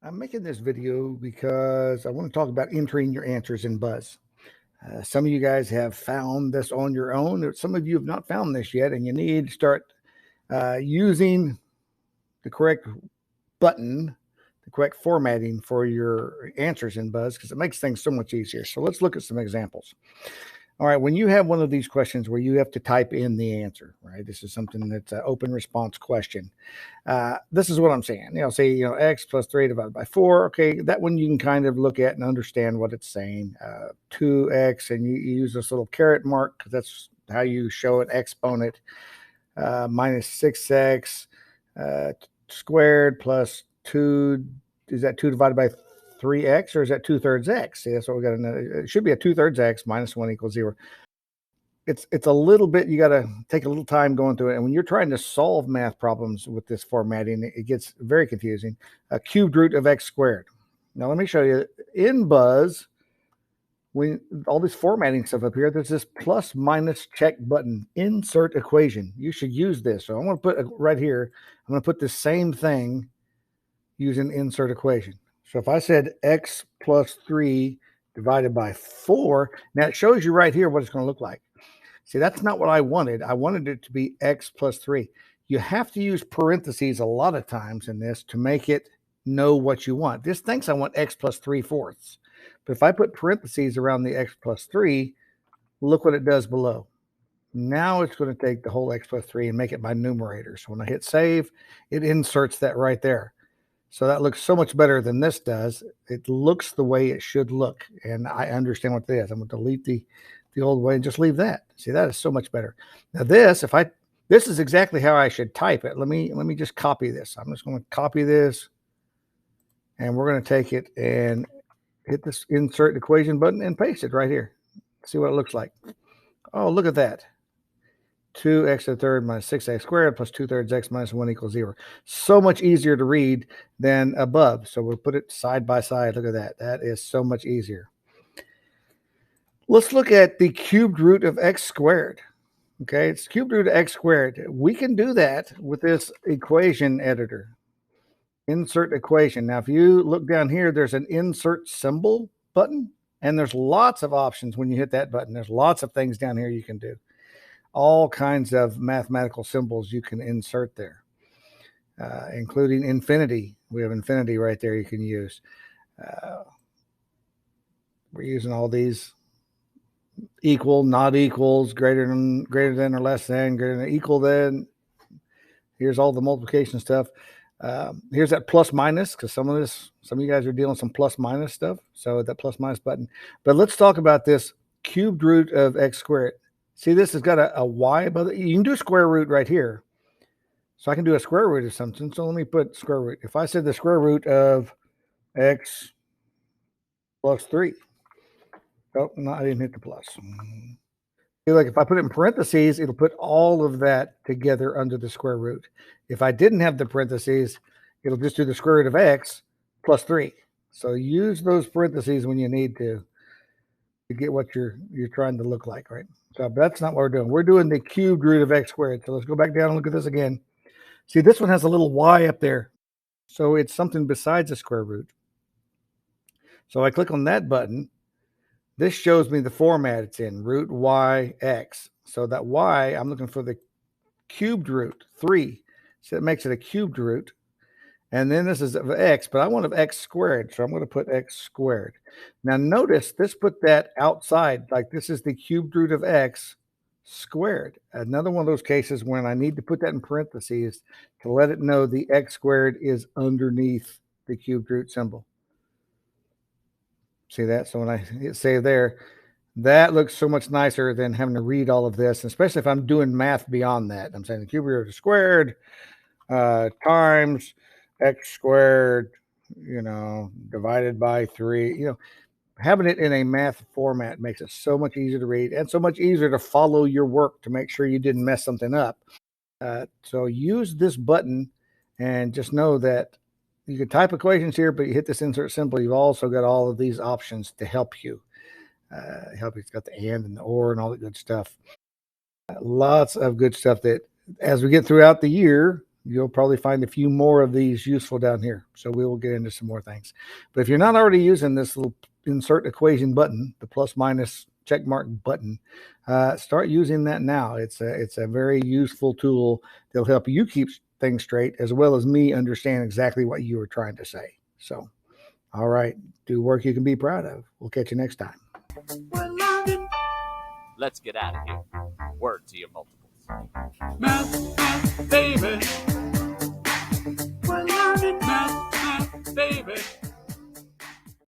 I'm making this video because I want to talk about entering your answers in Buzz. Some of you guys have found this on your own. Some of you have not found this yet, and you need to start using the correct button, the correct formatting for your answers in Buzz because it makes things so much easier. So let's look at some examples. All right, when you have one of these questions where you have to type in the answer, right? This is something that's an open response question. This is what I'm saying. Say, x plus 3 divided by 4. Okay, that one you can kind of look at and understand what it's saying. 2x, and you use this little caret mark because that's how you show an exponent. Minus 6x squared plus 2. Is that 2 divided by 3x, or is that 2/3 x? See, that's what we got to know. It should be a 2/3 x minus 1 equals 0. It's a little bit, you got to take a little time going through it. And when you're trying to solve math problems with this formatting, it gets very confusing. A cubed root of x squared. Now, let me show you. In Buzz, when all this formatting stuff up here, there's this plus minus check button, insert equation. You should use this. So I'm going to put right here, I'm going to put the same thing using insert equation. So if I said x plus 3 divided by 4, now it shows you right here what it's going to look like. See, that's not what I wanted. I wanted it to be x plus 3. You have to use parentheses a lot of times in this to make it know what you want. This thinks I want x plus 3/4. But if I put parentheses around the x plus 3, look what it does below. Now it's going to take the whole x plus 3 and make it my numerator. So when I hit save, it inserts that right there. So that looks so much better than this does. It looks the way it should look, and I understand what it is. I'm going to delete the old way and just leave that. See, that is so much better. Now this is exactly how I should type it. Let me just copy this. I'm just going to copy this, and we're going to take it and hit this insert equation button and paste it right here. See what it looks like. Oh, look at that. 2x to the third minus 6x squared plus 2/3 x minus 1 equals 0. So much easier to read than above. So we'll put it side by side. Look at that. That is so much easier. Let's look at the cubed root of x squared. Okay, it's cubed root of x squared. We can do that with this equation editor. Insert equation. Now, if you look down here, there's an insert symbol button, and there's lots of options when you hit that button. There's lots of things down here you can do. All kinds of mathematical symbols you can insert there, including infinity. We have infinity right there you can use. We're using all these: equal, not equals, greater than or less than, greater than, equal than. Here's all the multiplication stuff. Here's that plus minus, because some of you guys are dealing with some plus minus stuff. So that plus minus button. But let's talk about this cubed root of x squared. See, this has got a y above it. You can do a square root right here. So I can do a square root of something. So let me put square root. If I said the square root of x plus 3. Oh, no, I didn't hit the plus. Like if I put it in parentheses, it'll put all of that together under the square root. If I didn't have the parentheses, it'll just do the square root of x plus 3. So use those parentheses when you need to get what you're trying to look like, right? So that's not what we're doing. We're doing the cubed root of x squared. So let's go back down and look at this again. See, this one has a little y up there. So it's something besides a square root. So I click on that button. This shows me the format it's in, root y x. So that y, I'm looking for the cubed root, 3. So it makes it a cubed root. And then this is of x, but I want of x squared. So I'm going to put x squared. Now notice this put that outside, like this is the cubed root of x squared. Another one of those cases when I need to put that in parentheses to let it know the x squared is underneath the cubed root symbol. See that? So when I hit save there, that looks so much nicer than having to read all of this, especially if I'm doing math beyond that. I'm saying the cube root squared times x squared, divided by 3. Having it in a math format makes it so much easier to read and so much easier to follow your work to make sure you didn't mess something up. So use this button and just know that you can type equations here, but you hit this insert symbol, you've also got all of these options to help you. It's got the and the or and all that good stuff. Lots of good stuff that as we get throughout the year, you'll probably find a few more of these useful down here. So we will get into some more things. But if you're not already using this little insert equation button, the plus minus check mark button, start using that now. It's a very useful tool that'll help you keep things straight, as well as me understand exactly what you were trying to say. So, all right, do work you can be proud of. We'll catch you next time. Let's get out of here. Word to your multiples. Math, baby.